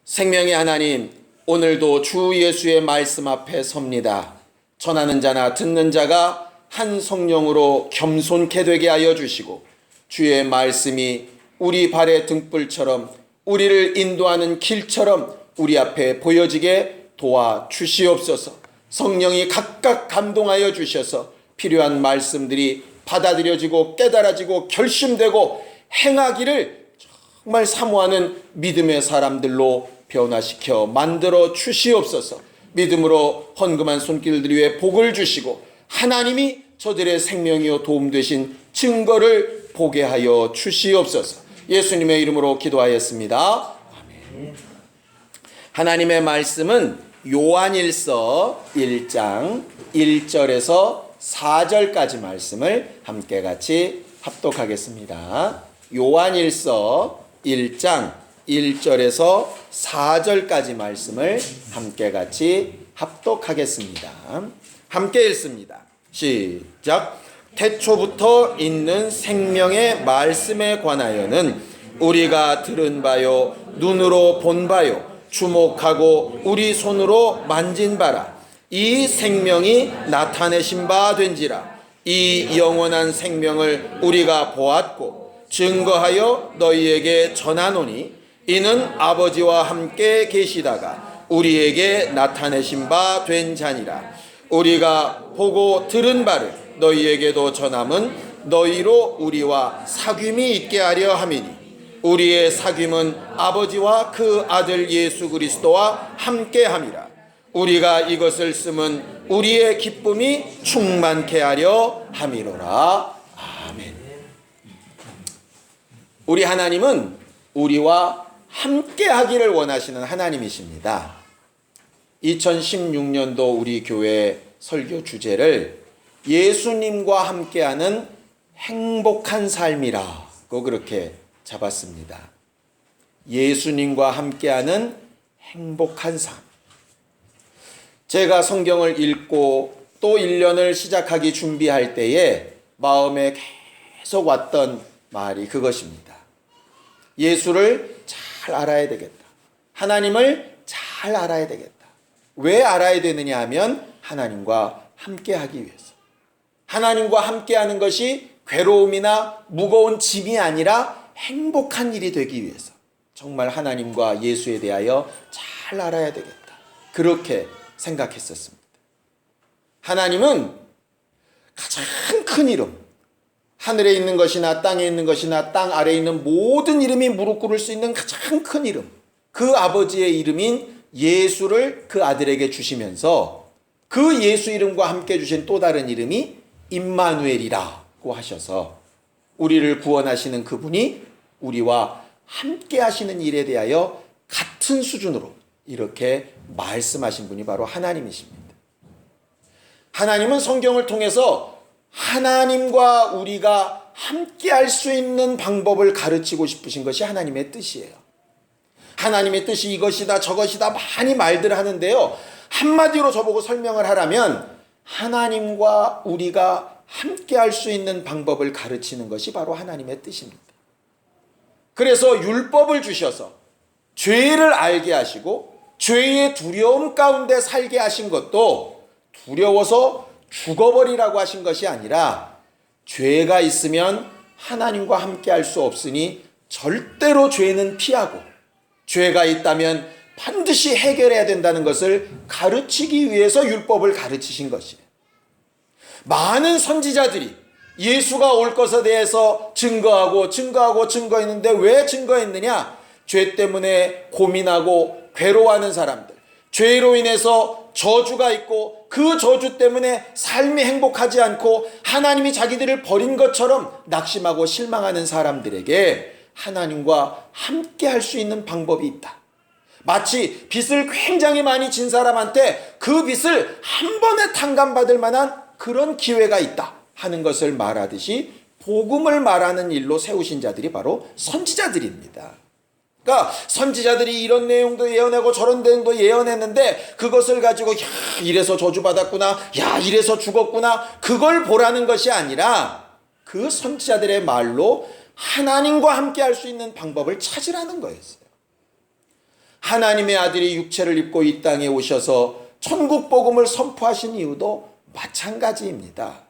생명의 하나님, 오늘도 주 예수의 말씀 앞에 섭니다. 전하는 자나 듣는 자가 한 성령으로 겸손케 되게 하여 주시고, 주의 말씀이 우리 발의 등불처럼, 우리를 인도하는 길처럼 우리 앞에 보여지게 도와 주시옵소서. 성령이 각각 감동하여 주셔서 필요한 말씀들이 받아들여지고 깨달아지고 결심되고 행하기를 정말 사모하는 믿음의 사람들로 변화시켜 만들어 주시옵소서. 믿음으로 헌금한 손길들 위에 복을 주시고 하나님이 저들의 생명이요 도움 되신 증거를 보게 하여 주시옵소서. 예수님의 이름으로 기도하였습니다. 아멘. 하나님의 말씀은 요한일서 1장 1절에서 4절까지 말씀을 함께 같이 합독하겠습니다. 요한일서 1장 1절에서 4절까지 말씀을 함께 같이 합독하겠습니다. 함께 읽습니다. 시작. 태초부터 있는 생명의 말씀에 관하여는 우리가 들은 바요 눈으로 본 바요 주목하고 우리 손으로 만진 바라. 이 생명이 나타내신 바 된지라. 이 영원한 생명을 우리가 보았고 증거하여 너희에게 전하노니 이는 아버지와 함께 계시다가 우리에게 나타내신 바 된 자니라. 우리가 보고 들은 바를 너희에게도 전함은 너희로 우리와 사귐이 있게 하려 함이니 우리의 사귐은 아버지와 그 아들 예수 그리스도와 함께 함이라. 우리가 이것을 쓰면 우리의 기쁨이 충만케 하려 함이로라. 아멘. 우리 하나님은 우리와 함께 하기를 원하시는 하나님이십니다. 2016년도 우리 교회 설교 주제를 예수님과 함께하는 행복한 삶이라고 그렇게 잡았습니다. 예수님과 함께하는 행복한 삶. 제가 성경을 읽고 또 1년을 시작하기 준비할 때에 마음에 계속 왔던 말이 그것입니다. 예수를 잘 알아야 되겠다. 하나님을 잘 알아야 되겠다. 왜 알아야 되느냐 하면 하나님과 함께하기 위해서. 하나님과 함께하는 것이 괴로움이나 무거운 짐이 아니라 행복한 일이 되기 위해서 정말 하나님과 예수에 대하여 잘 알아야 되겠다. 그렇게 생각했었습니다. 하나님은 가장 큰 이름, 하늘에 있는 것이나 땅에 있는 것이나 땅 아래에 있는 모든 이름이 무릎 꿇을 수 있는 가장 큰 이름, 그 아버지의 이름인 예수를 그 아들에게 주시면서 그 예수 이름과 함께 주신 또 다른 이름이 임마누엘이라고 하셔서 우리를 구원하시는 그분이 우리와 함께 하시는 일에 대하여 같은 수준으로 이렇게 말씀하신 분이 바로 하나님이십니다. 하나님은 성경을 통해서 하나님과 우리가 함께 할 수 있는 방법을 가르치고 싶으신 것이 하나님의 뜻이에요. 하나님의 뜻이 이것이다 저것이다 많이 말들 하는데요. 한마디로 저보고 설명을 하라면 하나님과 우리가 함께 할 수 있는 방법을 가르치는 것이 바로 하나님의 뜻입니다. 그래서 율법을 주셔서 죄를 알게 하시고 죄의 두려움 가운데 살게 하신 것도 두려워서 죽어버리라고 하신 것이 아니라 죄가 있으면 하나님과 함께 할 수 없으니 절대로 죄는 피하고 죄가 있다면 반드시 해결해야 된다는 것을 가르치기 위해서 율법을 가르치신 것이에요. 많은 선지자들이 예수가 올 것에 대해서 증거했는데 왜 증거했느냐? 죄 때문에 고민하고 괴로워하는 사람들, 죄로 인해서 저주가 있고 그 저주 때문에 삶이 행복하지 않고 하나님이 자기들을 버린 것처럼 낙심하고 실망하는 사람들에게 하나님과 함께 할 수 있는 방법이 있다. 마치 빚을 굉장히 많이 진 사람한테 그 빚을 한 번에 탕감받을 만한 그런 기회가 있다 하는 것을 말하듯이 복음을 말하는 일로 세우신 자들이 바로 선지자들입니다. 그러니까 선지자들이 이런 내용도 예언하고 저런 내용도 예언했는데 그것을 가지고 야 이래서 저주받았구나, 야 이래서 죽었구나, 그걸 보라는 것이 아니라 그 선지자들의 말로 하나님과 함께 할 수 있는 방법을 찾으라는 거였어요. 하나님의 아들이 육체를 입고 이 땅에 오셔서 천국 복음을 선포하신 이유도 마찬가지입니다.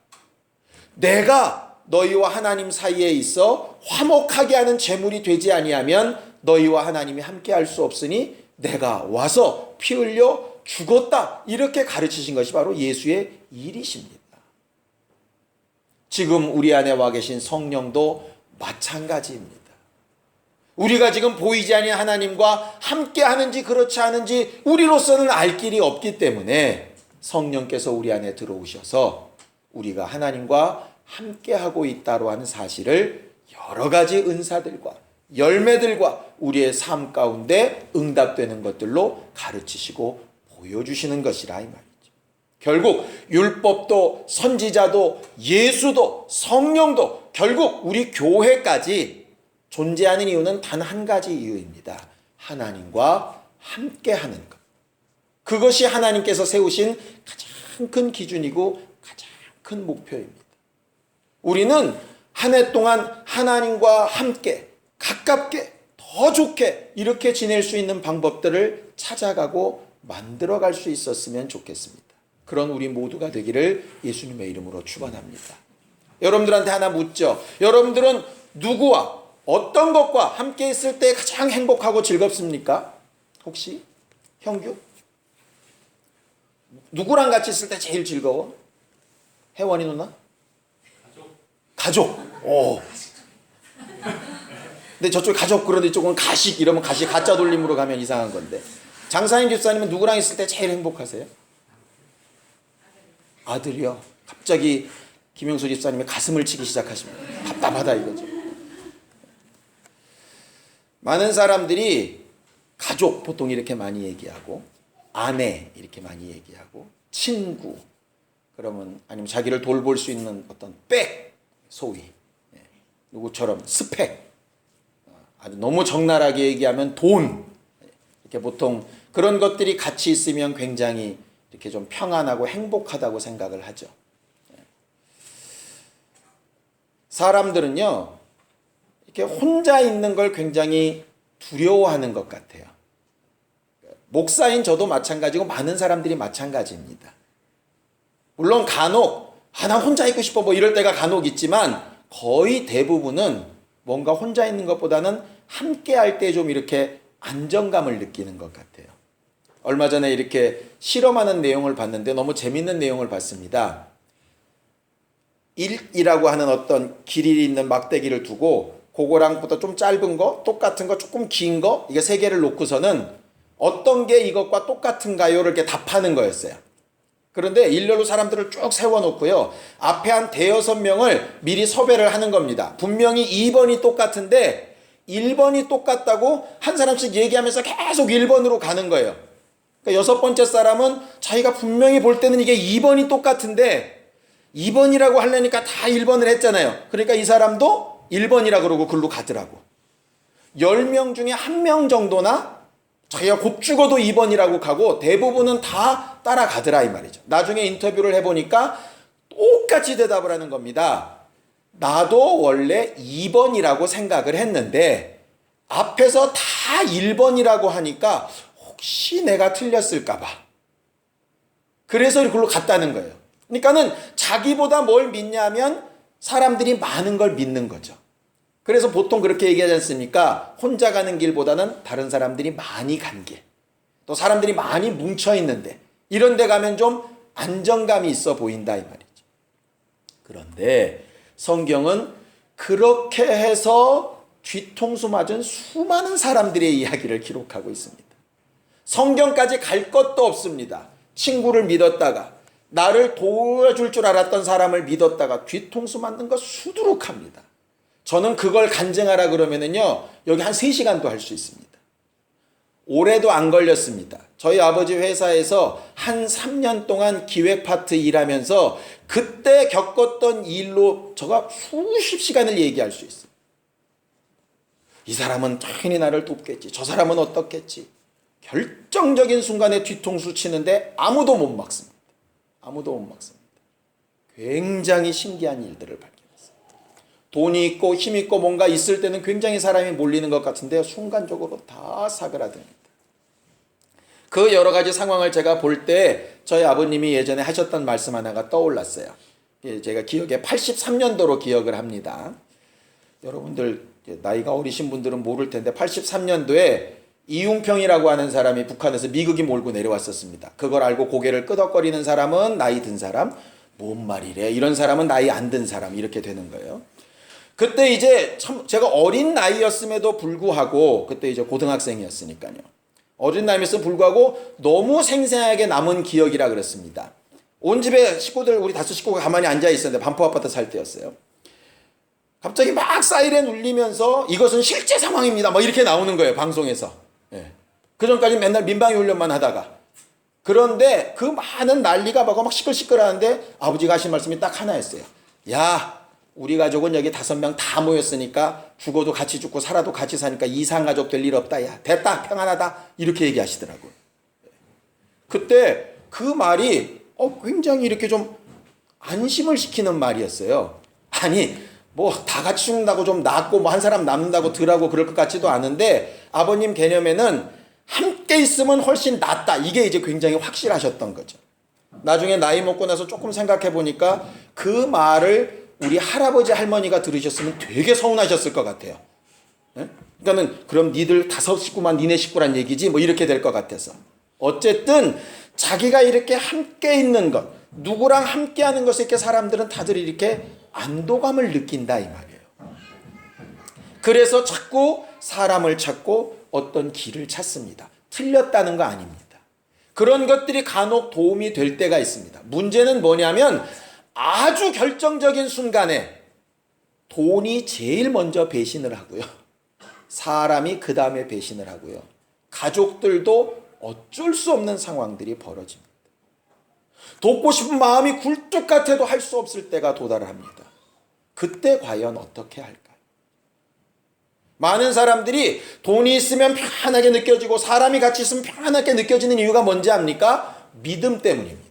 내가 너희와 하나님 사이에 있어 화목하게 하는 제물이 되지 아니하면 너희와 하나님이 함께 할 수 없으니 내가 와서 피 흘려 죽었다. 이렇게 가르치신 것이 바로 예수의 일이십니다. 지금 우리 안에 와 계신 성령도 마찬가지입니다. 우리가 지금 보이지 않는 하나님과 함께 하는지 그렇지 않은지 우리로서는 알 길이 없기 때문에 성령께서 우리 안에 들어오셔서 우리가 하나님과 함께하고 있다로 하는 사실을 여러 가지 은사들과 열매들과 우리의 삶 가운데 응답되는 것들로 가르치시고 보여주시는 것이라 이 말이죠. 결국 율법도 선지자도 예수도 성령도 결국 우리 교회까지 존재하는 이유는 단 한 가지 이유입니다. 하나님과 함께하는 것. 그것이 하나님께서 세우신 가장 큰 기준이고 가장 큰 목표입니다. 우리는 한 해 동안 하나님과 함께 가깝게 더 좋게 이렇게 지낼 수 있는 방법들을 찾아가고 만들어갈 수 있었으면 좋겠습니다. 그런 우리 모두가 되기를 예수님의 이름으로 축원합니다. 여러분들한테 하나 묻죠. 여러분들은 누구와 어떤 것과 함께 있을 때 가장 행복하고 즐겁습니까? 혹시? 형규? 누구랑 같이 있을 때 제일 즐거워? 혜원이 누나? 가족. 오. 근데 저쪽 가족 그런데 이쪽은 가식 이러면 가식 가짜 돌림으로 가면 이상한 건데. 장사님 집사님은 누구랑 있을 때 제일 행복하세요? 아들이요. 갑자기 김영수 집사님이 가슴을 치기 시작하십니다. 답답하다 이거죠. 많은 사람들이 가족 보통 이렇게 많이 얘기하고 아내 이렇게 많이 얘기하고 친구 그러면 아니면 자기를 돌볼 수 있는 어떤 백 소위 누구처럼 스펙 아주 너무 적나라하게 얘기하면 돈 이렇게 보통 그런 것들이 같이 있으면 굉장히 이렇게 좀 평안하고 행복하다고 생각을 하죠. 사람들은요 이렇게 혼자 있는 걸 굉장히 두려워하는 것 같아요. 목사인 저도 마찬가지고 많은 사람들이 마찬가지입니다. 물론 간혹 나 혼자 있고 싶어 뭐 이럴 때가 간혹 있지만 거의 대부분은 뭔가 혼자 있는 것보다는 함께 할 때 좀 이렇게 안정감을 느끼는 것 같아요. 얼마 전에 이렇게 실험하는 내용을 봤는데 너무 재밌는 내용을 봤습니다. 1이라고 하는 어떤 길이 있는 막대기를 두고 그거랑보다 좀 짧은 거, 똑같은 거, 조금 긴 거 이게 세 개를 놓고서는 어떤 게 이것과 똑같은가요를 이렇게 답하는 거였어요. 그런데 일렬로 사람들을 쭉 세워놓고요. 앞에 한 대여섯 명을 미리 섭외를 하는 겁니다. 분명히 2번이 똑같은데 1번이 똑같다고 한 사람씩 얘기하면서 계속 1번으로 가는 거예요. 그러니까 여섯 번째 사람은 자기가 분명히 볼 때는 이게 2번이 똑같은데 2번이라고 하려니까 다 1번을 했잖아요. 그러니까 이 사람도 1번이라 그러고 글로 가더라고. 10명 중에 1명 정도나 자기가 곧 죽어도 2번이라고 가고 대부분은 다 따라가더라 이 말이죠. 나중에 인터뷰를 해보니까 똑같이 대답을 하는 겁니다. 나도 원래 2번이라고 생각을 했는데 앞에서 다 1번이라고 하니까 혹시 내가 틀렸을까 봐. 그래서 이걸로 갔다는 거예요. 그러니까는 자기보다 뭘 믿냐면 사람들이 많은 걸 믿는 거죠. 그래서 보통 그렇게 얘기하지 않습니까? 혼자 가는 길보다는 다른 사람들이 많이 간 길. 또 사람들이 많이 뭉쳐 있는데 이런 데 가면 좀 안정감이 있어 보인다 이 말이죠. 그런데 성경은 그렇게 해서 뒤통수 맞은 수많은 사람들의 이야기를 기록하고 있습니다. 성경까지 갈 것도 없습니다. 친구를 믿었다가 나를 도와줄 줄 알았던 사람을 믿었다가 뒤통수 맞는 거 수두룩합니다. 저는 그걸 간증하라 그러면은요, 여기 한 3시간도 할 수 있습니다. 올해도 안 걸렸습니다. 저희 아버지 회사에서 한 3년 동안 기획 파트 일하면서 그때 겪었던 일로 제가 수십 시간을 얘기할 수 있어요. 이 사람은 당연히 나를 돕겠지. 저 사람은 어떻겠지. 결정적인 순간에 뒤통수 치는데 아무도 못 막습니다. 아무도 못 막습니다. 굉장히 신기한 일들을 발견했습니다. 돈이 있고 힘 있고 뭔가 있을 때는 굉장히 사람이 몰리는 것 같은데 순간적으로 다 사그라듭니다. 그 여러 가지 상황을 제가 볼 때 저희 아버님이 예전에 하셨던 말씀 하나가 떠올랐어요. 제가 기억에 83년도로 기억을 합니다. 여러분들 나이가 어리신 분들은 모를 텐데 83년도에 이웅평이라고 하는 사람이 북한에서 미국이 몰고 내려왔었습니다. 그걸 알고 고개를 끄덕거리는 사람은 나이 든 사람, 뭔 말이래, 이런 사람은 나이 안 든 사람, 이렇게 되는 거예요. 그때 이제 참 제가 어린 나이였음에도 불구하고, 그때 이제 고등학생이었으니까요. 어린 나이였음에도 불구하고 너무 생생하게 남은 기억이라 그랬습니다. 온 집에 식구들, 우리 5식구가 가만히 앉아 있었는데 반포 아파트 살 때였어요. 갑자기 막 사이렌 울리면서 이것은 실제 상황입니다, 뭐 이렇게 나오는 거예요, 방송에서. 예. 그 전까지 맨날 민방위 훈련만 하다가. 그런데 그 많은 난리가 막 시끌시끌하는데 아버지가 하신 말씀이 딱 하나였어요. 야, 우리 가족은 여기 5명 다 모였으니까 죽어도 같이 죽고 살아도 같이 사니까 이상가족 될 일 없다. 야, 됐다, 평안하다, 이렇게 얘기하시더라고요. 그때 그 말이 굉장히 이렇게 좀 안심을 시키는 말이었어요. 아니, 뭐 다 같이 죽는다고 좀 낫고 뭐 한 사람 남는다고 덜하고 그럴 것 같지도 않은데, 아버님 개념에는 함께 있으면 훨씬 낫다, 이게 이제 굉장히 확실하셨던 거죠. 나중에 나이 먹고 나서 조금 생각해 보니까 그 말을 우리 할아버지 할머니가 들으셨으면 되게 서운하셨을 것 같아요. 예? 그러니까는 그럼 니들 5식구만 니네 식구란 얘기지, 뭐 이렇게 될 것 같아서. 어쨌든 자기가 이렇게 함께 있는 것, 누구랑 함께 하는 것에 이렇게 사람들은 다들 이렇게 안도감을 느낀다, 이 말이에요. 그래서 자꾸 사람을 찾고 어떤 길을 찾습니다. 틀렸다는 거 아닙니다. 그런 것들이 간혹 도움이 될 때가 있습니다. 문제는 뭐냐면 아주 결정적인 순간에 돈이 제일 먼저 배신을 하고요. 사람이 그 다음에 배신을 하고요. 가족들도 어쩔 수 없는 상황들이 벌어집니다. 돕고 싶은 마음이 굴뚝 같아도 할 수 없을 때가 도달을 합니다. 그때 과연 어떻게 할까요? 많은 사람들이 돈이 있으면 편안하게 느껴지고 사람이 같이 있으면 편안하게 느껴지는 이유가 뭔지 압니까? 믿음 때문입니다.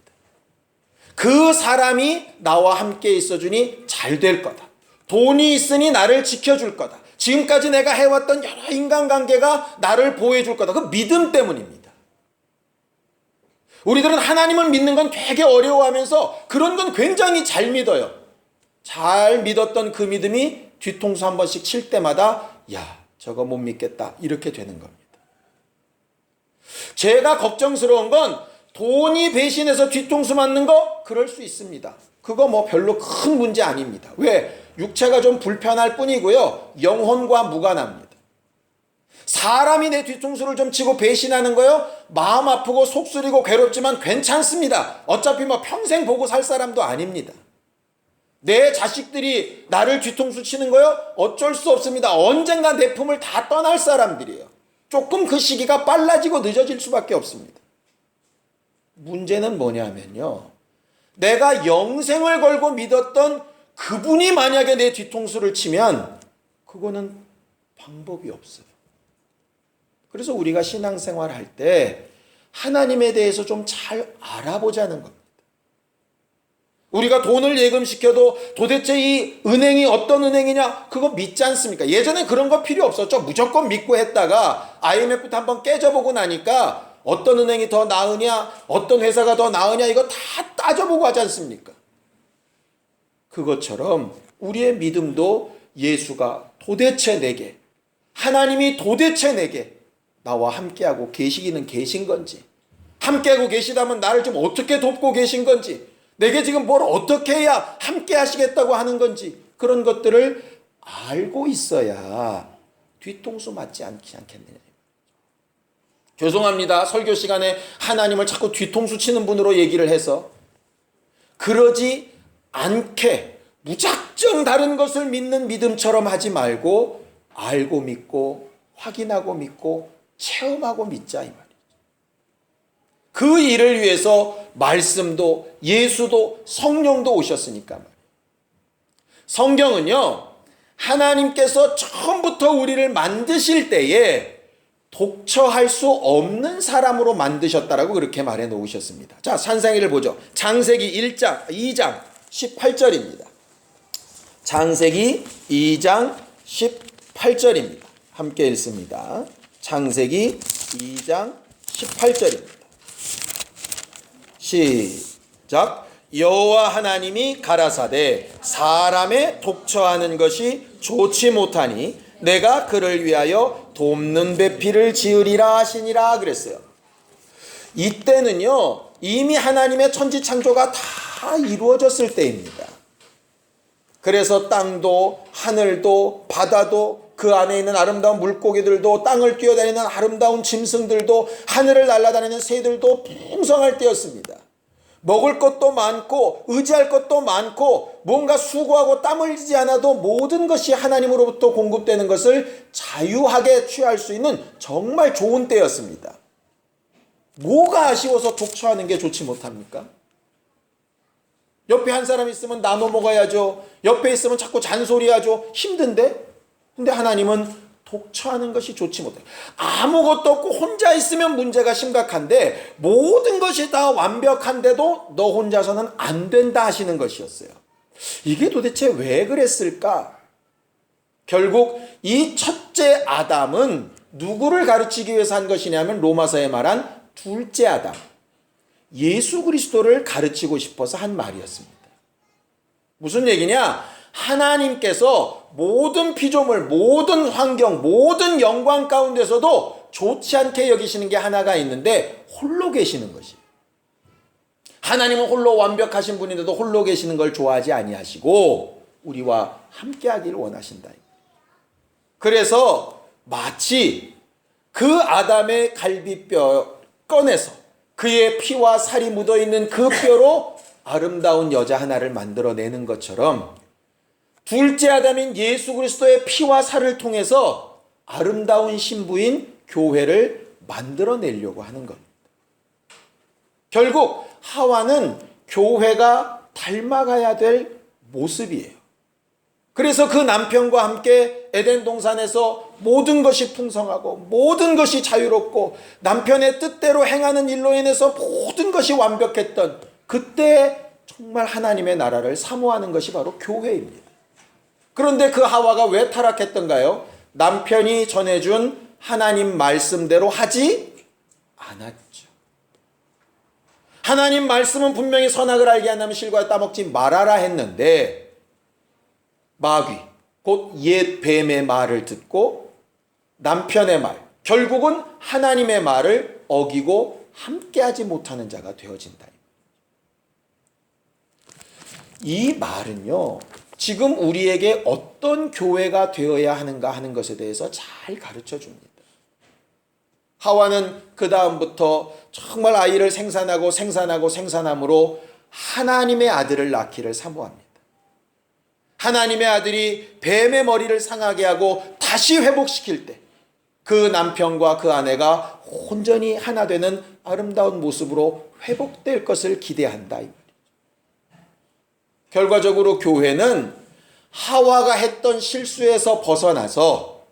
그 사람이 나와 함께 있어주니 잘 될 거다. 돈이 있으니 나를 지켜줄 거다. 지금까지 내가 해왔던 여러 인간관계가 나를 보호해줄 거다. 그 믿음 때문입니다. 우리들은 하나님을 믿는 건 되게 어려워하면서 그런 건 굉장히 잘 믿어요. 잘 믿었던 그 믿음이 뒤통수 한 번씩 칠 때마다 야, 저거 못 믿겠다, 이렇게 되는 겁니다. 제가 걱정스러운 건 돈이 배신해서 뒤통수 맞는 거, 그럴 수 있습니다. 그거 뭐 별로 큰 문제 아닙니다. 왜? 육체가 좀 불편할 뿐이고요. 영혼과 무관합니다. 사람이 내 뒤통수를 좀 치고 배신하는 거요, 마음 아프고 속쓰리고 괴롭지만 괜찮습니다. 어차피 뭐 평생 보고 살 사람도 아닙니다. 내 자식들이 나를 뒤통수 치는 거요, 어쩔 수 없습니다. 언젠가 내 품을 다 떠날 사람들이에요. 조금 그 시기가 빨라지고 늦어질 수밖에 없습니다. 문제는 뭐냐면요, 내가 영생을 걸고 믿었던 그분이 만약에 내 뒤통수를 치면 그거는 방법이 없어요. 그래서 우리가 신앙생활 할 때 하나님에 대해서 좀 잘 알아보자는 겁니다. 우리가 돈을 예금시켜도 도대체 이 은행이 어떤 은행이냐, 그거 믿지 않습니까? 예전에 그런 거 필요 없었죠. 무조건 믿고 했다가 IMF부터 한번 깨져보고 나니까 어떤 은행이 더 나으냐, 어떤 회사가 더 나으냐, 이거 다 따져보고 하지 않습니까? 그것처럼 우리의 믿음도 예수가 도대체 내게, 하나님이 도대체 내게 나와 함께하고 계시기는 계신 건지, 함께하고 계시다면 나를 좀 어떻게 돕고 계신 건지, 내게 지금 뭘 어떻게 해야 함께 하시겠다고 하는 건지, 그런 것들을 알고 있어야 뒤통수 맞지 않겠느냐. 죄송합니다. 설교 시간에 하나님을 자꾸 뒤통수 치는 분으로 얘기를 해서. 그러지 않게 무작정 다른 것을 믿는 믿음처럼 하지 말고 알고 믿고 확인하고 믿고 체험하고 믿자, 이 말이죠. 그 일을 위해서 말씀도 예수도 성령도 오셨으니까 말이에요. 성경은요, 하나님께서 처음부터 우리를 만드실 때에 독처할 수 없는 사람으로 만드셨다라고 그렇게 말해 놓으셨습니다. 자, 산상기를 보죠. 창세기 2장 18절입니다. 창세기 2장 18절입니다. 함께 읽습니다. 창세기 2장 18절입니다. 시작. 여호와 하나님이 가라사대 사람의 독처하는 것이 좋지 못하니 내가 그를 위하여 돕는 배필을 지으리라 하시니라 그랬어요. 이때는요 이미 하나님의 천지창조가 다 이루어졌을 때입니다. 그래서 땅도 하늘도 바다도 그 안에 있는 아름다운 물고기들도 땅을 뛰어다니는 아름다운 짐승들도 하늘을 날아다니는 새들도 풍성할 때였습니다. 먹을 것도 많고 의지할 것도 많고 뭔가 수고하고 땀 흘리지 않아도 모든 것이 하나님으로부터 공급되는 것을 자유하게 취할 수 있는 정말 좋은 때였습니다. 뭐가 아쉬워서 독처하는 게 좋지 못합니까? 옆에 한 사람 있으면 나눠 먹어야죠. 옆에 있으면 자꾸 잔소리하죠. 힘든데? 근데 하나님은 독처하는 것이 좋지 못해요. 아무것도 없고 혼자 있으면 문제가 심각한데 모든 것이 다 완벽한데도 너 혼자서는 안 된다 하시는 것이었어요. 이게 도대체 왜 그랬을까? 결국 이 첫째 아담은 누구를 가르치기 위해서 한 것이냐면 로마서에 말한 둘째 아담, 예수 그리스도를 가르치고 싶어서 한 말이었습니다. 무슨 얘기냐? 하나님께서 모든 피조물, 모든 환경, 모든 영광 가운데서도 좋지 않게 여기시는 게 하나가 있는데 홀로 계시는 것이에요. 하나님은 홀로 완벽하신 분인데도 홀로 계시는 걸 좋아하지 아니하시고 우리와 함께 하기를 원하신다. 그래서 마치 그 아담의 갈비뼈 꺼내서 그의 피와 살이 묻어있는 그 뼈로 아름다운 여자 하나를 만들어내는 것처럼 둘째 아담인 예수 그리스도의 피와 살을 통해서 아름다운 신부인 교회를 만들어내려고 하는 겁니다. 결국 하와는 교회가 닮아가야 될 모습이에요. 그래서 그 남편과 함께 에덴 동산에서 모든 것이 풍성하고 모든 것이 자유롭고 남편의 뜻대로 행하는 일로 인해서 모든 것이 완벽했던 그때 정말 하나님의 나라를 사모하는 것이 바로 교회입니다. 그런데 그 하와가 왜 타락했던가요? 남편이 전해준 하나님 말씀대로 하지 않았죠. 하나님 말씀은 분명히 선악을 알게 한다면 실과에 따먹지 말아라 했는데 마귀, 곧 옛 뱀의 말을 듣고 남편의 말, 결국은 하나님의 말을 어기고 함께하지 못하는 자가 되어진다. 이 말은요, 지금 우리에게 어떤 교회가 되어야 하는가 하는 것에 대해서 잘 가르쳐 줍니다. 하와는 그 다음부터 정말 아이를 생산함으로 하나님의 아들을 낳기를 사모합니다. 하나님의 아들이 뱀의 머리를 상하게 하고 다시 회복시킬 때 그 남편과 그 아내가 온전히 하나 되는 아름다운 모습으로 회복될 것을 기대한다. 결과적으로 교회는 하와가 했던 실수에서 벗어나서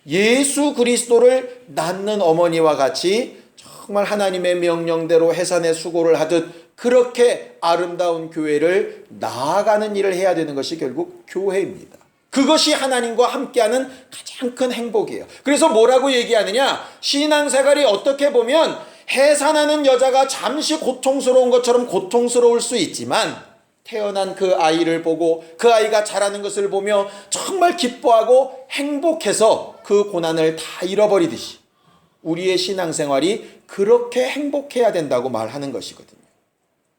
예수 그리스도를 낳는 어머니와 같이 정말 하나님의 명령대로 해산의 수고를 하듯 그렇게 아름다운 교회를 나아가는 일을 해야 되는 것이 결국 교회입니다. 그것이 하나님과 함께하는 가장 큰 행복이에요. 그래서 뭐라고 얘기하느냐? 신앙생활이 어떻게 보면 해산하는 여자가 잠시 고통스러운 것처럼 고통스러울 수 있지만 태어난 그 아이를 보고 그 아이가 자라는 것을 보며 정말 기뻐하고 행복해서 그 고난을 다 잃어버리듯이 우리의 신앙생활이 그렇게 행복해야 된다고 말하는 것이거든요.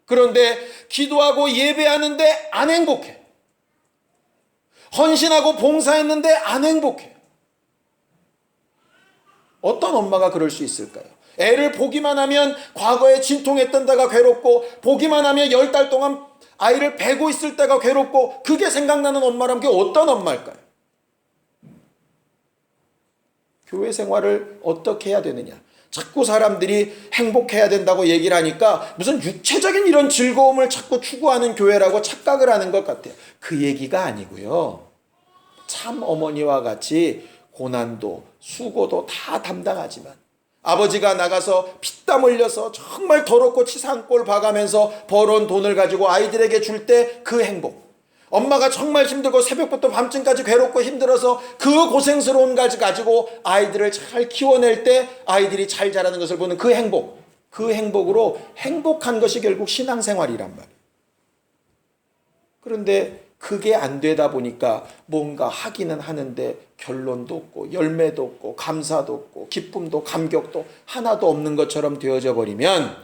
그런데 기도하고 예배하는데 안 행복해. 헌신하고 봉사했는데 안 행복해. 어떤 엄마가 그럴 수 있을까요? 애를 보기만 하면 과거에 진통했던 데가 괴롭고 보기만 하면 10달 동안 아이를 베고 있을 때가 괴롭고 그게 생각나는 엄마라면 그게 어떤 엄마일까요? 교회 생활을 어떻게 해야 되느냐? 자꾸 사람들이 행복해야 된다고 얘기를 하니까 무슨 육체적인 이런 즐거움을 자꾸 추구하는 교회라고 착각을 하는 것 같아요. 그 얘기가 아니고요. 참 어머니와 같이 고난도 수고도 다 담당하지만 아버지가 나가서 피땀 흘려서 정말 더럽고 치사한 꼴 봐가면서 벌어온 돈을 가지고 아이들에게 줄 때 그 행복, 엄마가 정말 힘들고 새벽부터 밤중까지 괴롭고 힘들어서 그 고생스러운 가지 가지고 아이들을 잘 키워낼 때 아이들이 잘 자라는 것을 보는 그 행복, 그 행복으로 행복한 것이 결국 신앙생활이란 말이에요. 그런데 그게 안 되다 보니까 뭔가 하기는 하는데 결론도 없고 열매도 없고 감사도 없고 기쁨도 감격도 하나도 없는 것처럼 되어져 버리면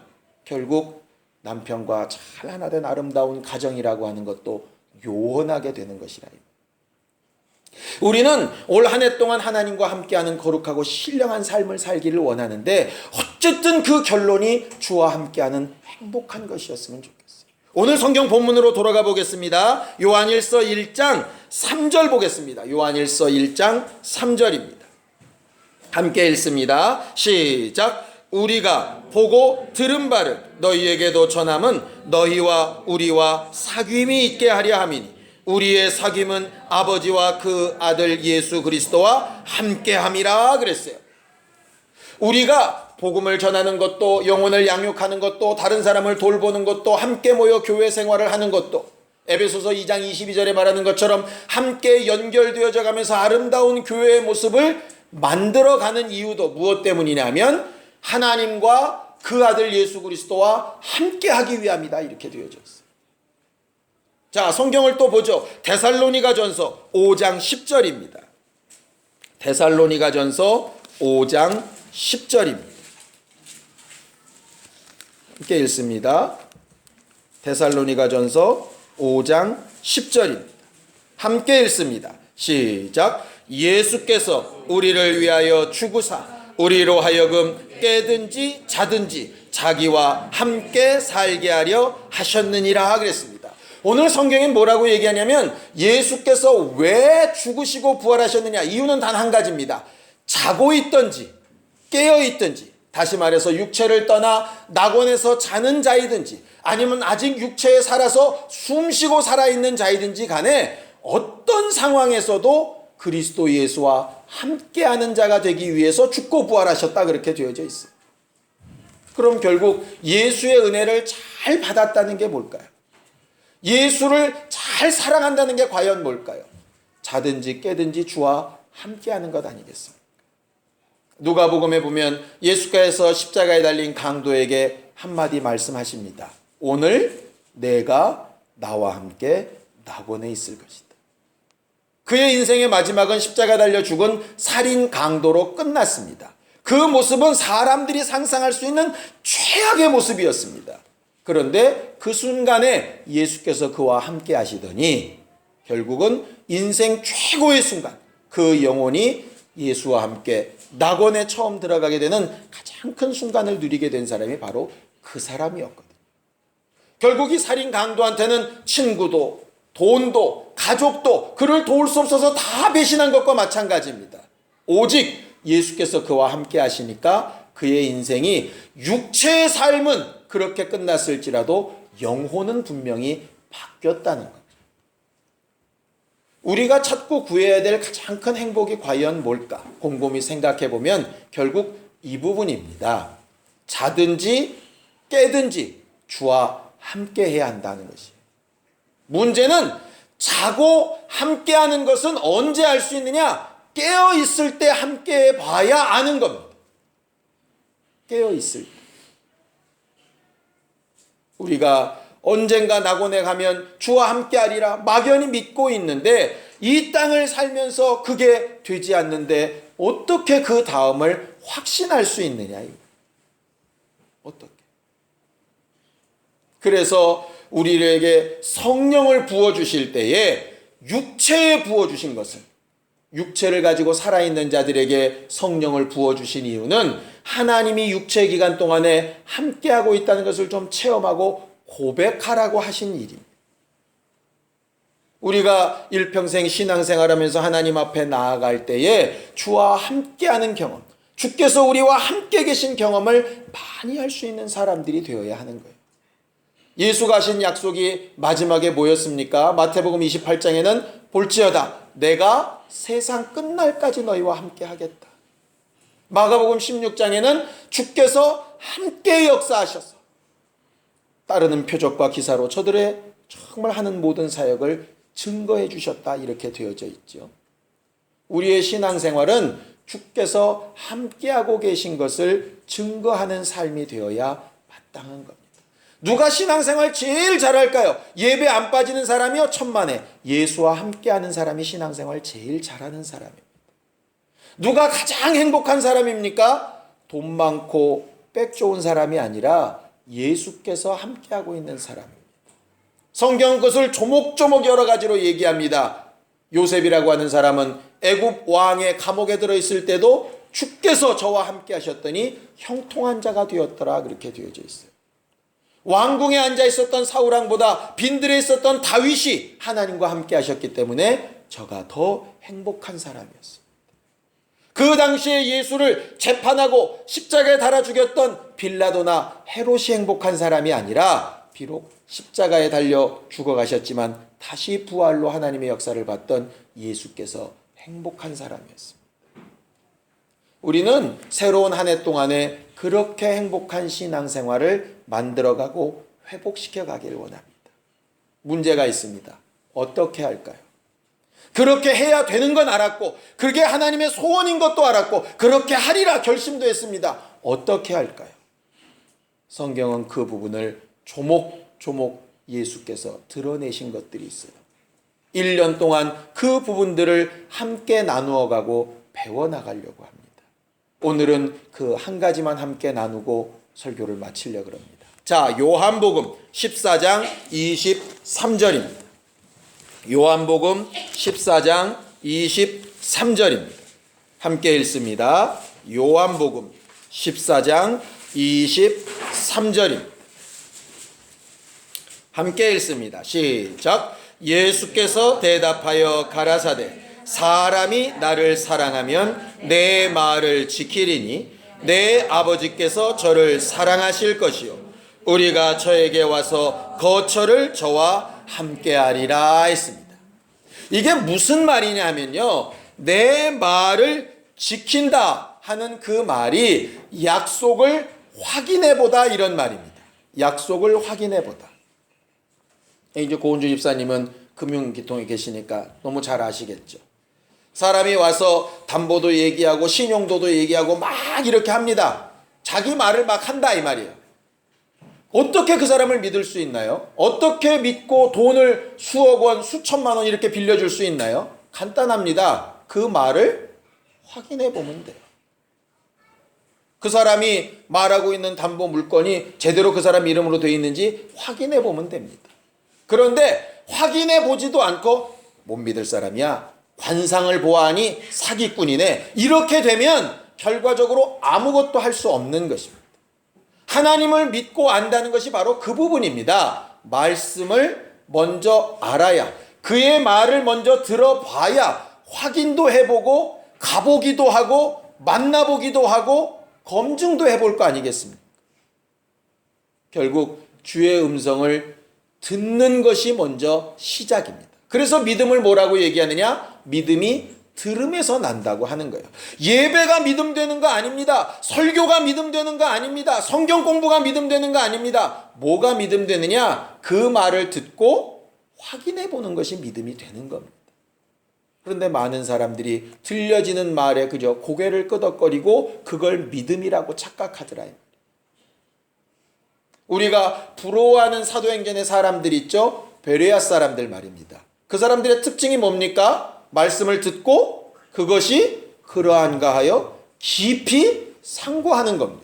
결국 남편과 잘 하나 된 아름다운 가정이라고 하는 것도 요원하게 되는 것이라. 우리는 올 한 해 동안 하나님과 함께하는 거룩하고 신령한 삶을 살기를 원하는데 어쨌든 그 결론이 주와 함께하는 행복한 것이었으면 좋겠어요. 오늘 성경 본문으로 돌아가 보겠습니다. 요한일서 1장 3절 보겠습니다. 요한일서 1장 3절입니다. 함께 읽습니다. 시작. 우리가 보고 들은 바를 너희에게도 전함은 너희와 우리와 사귐이 있게 하려 함이니 우리의 사귐은 아버지와 그 아들 예수 그리스도와 함께함이라 그랬어요. 우리가 복음을 전하는 것도 영혼을 양육하는 것도 다른 사람을 돌보는 것도 함께 모여 교회 생활을 하는 것도 에베소서 2장 22절에 말하는 것처럼 함께 연결되어져 가면서 아름다운 교회의 모습을 만들어가는 이유도 무엇 때문이냐면 하나님과 그 아들 예수 그리스도와 함께하기 위함이다 이렇게 되어져 있어요. 자, 성경을 또 보죠. 데살로니가전서 5장 10절입니다. 데살로니가전서 5장 10절입니다. 함께 읽습니다. 데살로니가전서 5장 10절입니다. 함께 읽습니다. 시작. 예수께서 우리를 위하여 죽으사 우리로 하여금 깨든지 자든지 자기와 함께 살게 하려 하셨느니라 그랬습니다. 오늘 성경엔 뭐라고 얘기하냐면 예수께서 왜 죽으시고 부활하셨느냐. 이유는 단 한 가지입니다. 자고 있든지 깨어 있든지, 다시 말해서 육체를 떠나 낙원에서 자는 자이든지 아니면 아직 육체에 살아서 숨쉬고 살아있는 자이든지 간에 어떤 상황에서도 그리스도 예수와 함께하는 자가 되기 위해서 죽고 부활하셨다 그렇게 되어져 있어요. 그럼 결국 예수의 은혜를 잘 받았다는 게 뭘까요? 예수를 잘 사랑한다는 게 과연 뭘까요? 자든지 깨든지 주와 함께하는 것 아니겠습니까? 누가복음에 보면 예수께서 십자가에 달린 강도에게 한마디 말씀하십니다. 오늘 내가 나와 함께 낙원에 있을 것이다. 그의 인생의 마지막은 십자가 달려 죽은 살인 강도로 끝났습니다. 그 모습은 사람들이 상상할 수 있는 최악의 모습이었습니다. 그런데 그 순간에 예수께서 그와 함께 하시더니 결국은 인생 최고의 순간, 그 영혼이 예수와 함께 낙원에 처음 들어가게 되는 가장 큰 순간을 누리게 된 사람이 바로 그 사람이었거든요. 결국 이 살인 강도한테는 친구도 돈도 가족도 그를 도울 수 없어서 다 배신한 것과 마찬가지입니다. 오직 예수께서 그와 함께 하시니까 그의 인생이 육체의 삶은 그렇게 끝났을지라도 영혼은 분명히 바뀌었다는 거죠. 우리가 찾고 구해야 될 가장 큰 행복이 과연 뭘까? 곰곰이 생각해 보면 결국 이 부분입니다. 자든지 깨든지 주와 함께 해야 한다는 것이에요. 문제는 자고 함께하는 것은 언제 알 수 있느냐? 깨어 있을 때 함께 봐야 아는 겁니다. 깨어 있을 때. 우리가 언젠가 낙원에 가면 주와 함께하리라 막연히 믿고 있는데 이 땅을 살면서 그게 되지 않는데 어떻게 그 다음을 확신할 수 있느냐? 어떻게? 그래서 우리에게 성령을 부어주실 때에 육체에 부어주신 것은, 육체를 가지고 살아있는 자들에게 성령을 부어주신 이유는 하나님이 육체 기간 동안에 함께하고 있다는 것을 좀 체험하고 고백하라고 하신 일입니다. 우리가 일평생 신앙생활하면서 하나님 앞에 나아갈 때에 주와 함께하는 경험, 주께서 우리와 함께 계신 경험을 많이 할 수 있는 사람들이 되어야 하는 거예요. 예수가 하신 약속이 마지막에 뭐였습니까? 마태복음 28장에는 볼지어다 내가 세상 끝날까지 너희와 함께 하겠다. 마가복음 16장에는 주께서 함께 역사하셔서 따르는 표적과 기사로 저들의 정말 하는 모든 사역을 증거해 주셨다 이렇게 되어져 있죠. 우리의 신앙생활은 주께서 함께하고 계신 것을 증거하는 삶이 되어야 마땅한 겁니다. 누가 신앙생활 제일 잘할까요? 예배 안 빠지는 사람이요? 천만에. 예수와 함께하는 사람이 신앙생활 제일 잘하는 사람입니다. 누가 가장 행복한 사람입니까? 돈 많고 빽 좋은 사람이 아니라 예수께서 함께하고 있는 사람입니다. 성경은 그것을 조목조목 여러 가지로 얘기합니다. 요셉이라고 하는 사람은 애굽 왕의 감옥에 들어있을 때도 주께서 저와 함께 하셨더니 형통한 자가 되었더라 그렇게 되어져 있어요. 왕궁에 앉아 있었던 사울왕보다 빈들에 있었던 다윗이 하나님과 함께 하셨기 때문에 저가 더 행복한 사람이었습니다. 그 당시에 예수를 재판하고 십자가에 달아 죽였던 빌라도나 헤롯이 행복한 사람이 아니라 비록 십자가에 달려 죽어가셨지만 다시 부활로 하나님의 역사를 봤던 예수께서 행복한 사람이었습니다. 우리는 새로운 한 해 동안에 그렇게 행복한 신앙생활을 만들어가고 회복시켜가길 원합니다. 문제가 있습니다. 어떻게 할까요? 그렇게 해야 되는 건 알았고 그게 하나님의 소원인 것도 알았고 그렇게 하리라 결심도 했습니다. 어떻게 할까요? 성경은 그 부분을 조목조목 예수께서 드러내신 것들이 있어요. 1년 동안 그 부분들을 함께 나누어가고 배워나가려고 합니다. 오늘은 그 한 가지만 함께 나누고 설교를 마치려고 합니다. 자, 요한복음 14장 23절입니다. 요한복음 14장 23절입니다. 함께 읽습니다. 요한복음 14장 23절입니다. 함께 읽습니다. 시작. 예수께서 대답하여 가라사대 사람이 나를 사랑하면 내 말을 지키리니 내 아버지께서 저를 사랑하실 것이요 우리가 저에게 와서 거처를 저와 함께하리라 했습니다. 이게 무슨 말이냐면요, 내 말을 지킨다 하는 그 말이 약속을 확인해보다 이런 말입니다. 약속을 확인해보다. 이제 고은주 집사님은 금융기통에 계시니까 너무 잘 아시겠죠. 사람이 와서 담보도 얘기하고 신용도도 얘기하고 막 이렇게 합니다. 자기 말을 막 한다 이 말이에요. 어떻게 그 사람을 믿을 수 있나요? 어떻게 믿고 돈을 수억 원, 수천만 원 이렇게 빌려줄 수 있나요? 간단합니다. 그 말을 확인해 보면 돼요. 그 사람이 말하고 있는 담보 물건이 제대로 그 사람 이름으로 되어 있는지 확인해 보면 됩니다. 그런데 확인해 보지도 않고 못 믿을 사람이야. 관상을 보아하니 사기꾼이네. 이렇게 되면 결과적으로 아무것도 할 수 없는 것입니다. 하나님을 믿고 안다는 것이 바로 그 부분입니다. 말씀을 먼저 알아야, 그의 말을 먼저 들어봐야 확인도 해보고 가보기도 하고 만나보기도 하고 검증도 해볼 거 아니겠습니까? 결국 주의 음성을 듣는 것이 먼저 시작입니다. 그래서 믿음을 뭐라고 얘기하느냐? 믿음이 들음에서 난다고 하는 거예요. 예배가 믿음 되는 거 아닙니다. 설교가 믿음 되는 거 아닙니다. 성경 공부가 믿음 되는 거 아닙니다. 뭐가 믿음 되느냐? 그 말을 듣고 확인해 보는 것이 믿음이 되는 겁니다. 그런데 많은 사람들이 들려지는 말에 그저 고개를 끄덕거리고 그걸 믿음이라고 착각하더라. 우리가 부러워하는 사도행전의 사람들 있죠? 베레아 사람들 말입니다. 그 사람들의 특징이 뭡니까? 말씀을 듣고 그것이 그러한가 하여 깊이 상고하는 겁니다.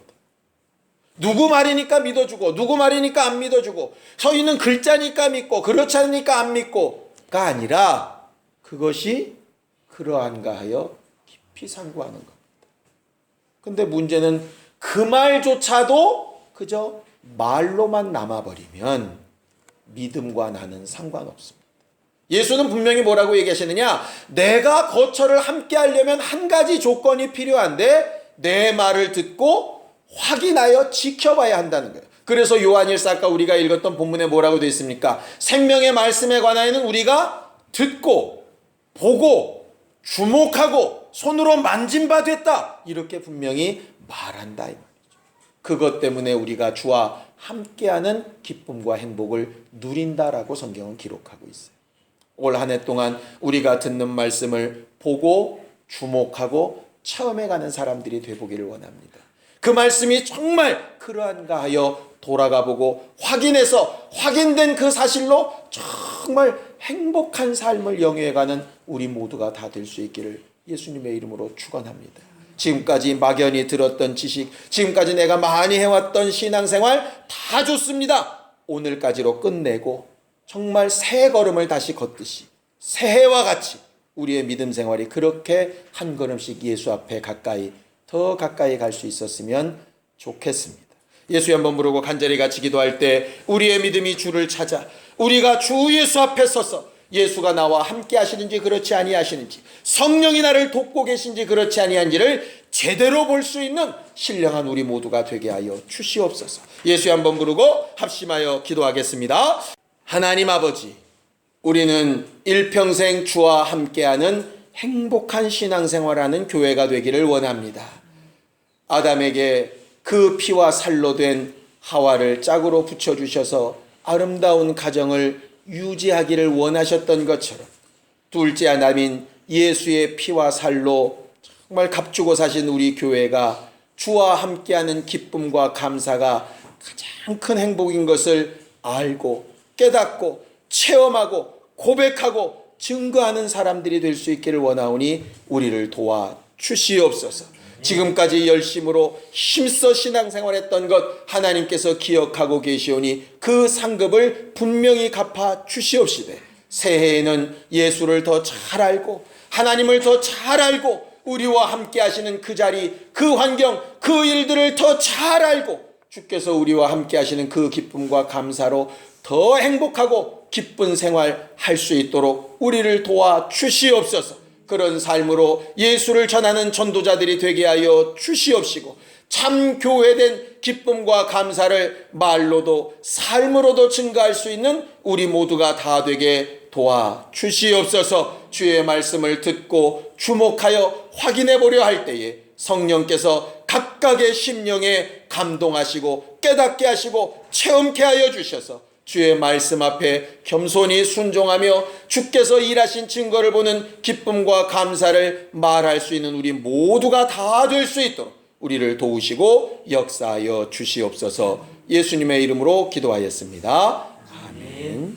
누구 말이니까 믿어주고 누구 말이니까 안 믿어주고 서 있는 글자니까 믿고 그렇지 않으니까 안 믿고가 아니라 그것이 그러한가 하여 깊이 상고하는 겁니다. 근데 문제는 그 말조차도 그저 말로만 남아버리면 믿음과 나는 상관없습니다. 예수는 분명히 뭐라고 얘기하시느냐? 내가 거처를 함께 하려면 한 가지 조건이 필요한데 내 말을 듣고 확인하여 지켜봐야 한다는 거예요. 그래서 요한일서 아까 우리가 읽었던 본문에 뭐라고 되어 있습니까? 생명의 말씀에 관하여는 우리가 듣고 보고 주목하고 손으로 만진 바 됐다. 이렇게 분명히 말한다 이 말이죠. 그것 때문에 우리가 주와 함께하는 기쁨과 행복을 누린다라고 성경은 기록하고 있어요. 올 한 해 동안 우리가 듣는 말씀을 보고 주목하고 체험해가는 사람들이 되보기를 원합니다. 그 말씀이 정말 그러한가 하여 돌아가보고 확인해서 확인된 그 사실로 정말 행복한 삶을 영위해가는 우리 모두가 다 될 수 있기를 예수님의 이름으로 축원합니다. 지금까지 막연히 들었던 지식, 지금까지 내가 많이 해왔던 신앙생활 다 좋습니다. 오늘까지로 끝내고 정말 새 걸음을 다시 걷듯이 새해와 같이 우리의 믿음 생활이 그렇게 한 걸음씩 예수 앞에 더 가까이 갈 수 있었으면 좋겠습니다. 예수에 한번 부르고 간절히 같이 기도할 때 우리의 믿음이 주를 찾아 우리가 주 예수 앞에 서서 예수가 나와 함께 하시는지 그렇지 아니하시는지, 성령이 나를 돕고 계신지 그렇지 아니한지를 제대로 볼 수 있는 신령한 우리 모두가 되게 하여 주시옵소서. 예수에 한번 부르고 합심하여 기도하겠습니다. 하나님 아버지, 우리는 일평생 주와 함께하는 행복한 신앙생활하는 교회가 되기를 원합니다. 아담에게 그 피와 살로 된 하와를 짝으로 붙여주셔서 아름다운 가정을 유지하기를 원하셨던 것처럼 둘째 아담인 예수의 피와 살로 정말 값주고 사신 우리 교회가 주와 함께하는 기쁨과 감사가 가장 큰 행복인 것을 알고 깨닫고 체험하고 고백하고 증거하는 사람들이 될 수 있기를 원하오니 우리를 도와 주시옵소서. 지금까지 열심으로 힘써 신앙생활했던 것 하나님께서 기억하고 계시오니 그 상급을 분명히 갚아 주시옵시되 새해에는 예수를 더 잘 알고 하나님을 더 잘 알고 우리와 함께 하시는 그 자리, 그 환경, 그 일들을 더 잘 알고 주께서 우리와 함께 하시는 그 기쁨과 감사로 더 행복하고 기쁜 생활 할 수 있도록 우리를 도와 주시옵소서. 그런 삶으로 예수를 전하는 전도자들이 되게 하여 주시옵시고 참 교회된 기쁨과 감사를 말로도 삶으로도 증가할 수 있는 우리 모두가 다 되게 도와 주시옵소서. 주의 말씀을 듣고 주목하여 확인해 보려 할 때에 성령께서 각각의 심령에 감동하시고 깨닫게 하시고 체험케 하여 주셔서 주의 말씀 앞에 겸손히 순종하며 주께서 일하신 증거를 보는 기쁨과 감사를 말할 수 있는 우리 모두가 다 될 수 있도록 우리를 도우시고 역사하여 주시옵소서. 예수님의 이름으로 기도하였습니다. 아멘.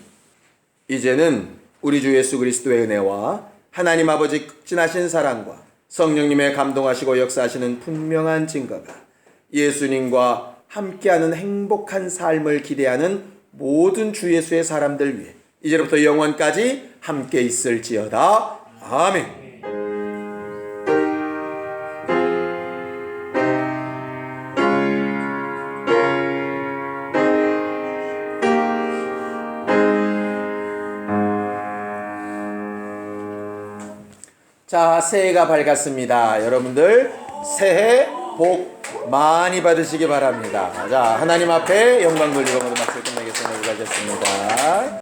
이제는 우리 주 예수 그리스도의 은혜와 하나님 아버지 극진하신 사랑과 성령님의 감동하시고 역사하시는 분명한 증거가 예수님과 함께하는 행복한 삶을 기대하는 모든 주 예수의 사람들 위해 이제부터 영원까지 함께 있을지어다. 아멘. 자, 새해가 밝았습니다. 여러분들 새해 복 많이 받으시기 바랍니다. 자, 하나님 앞에 영광 돌리고 모든 박수 끝내겠습니다. 수고하셨습니다.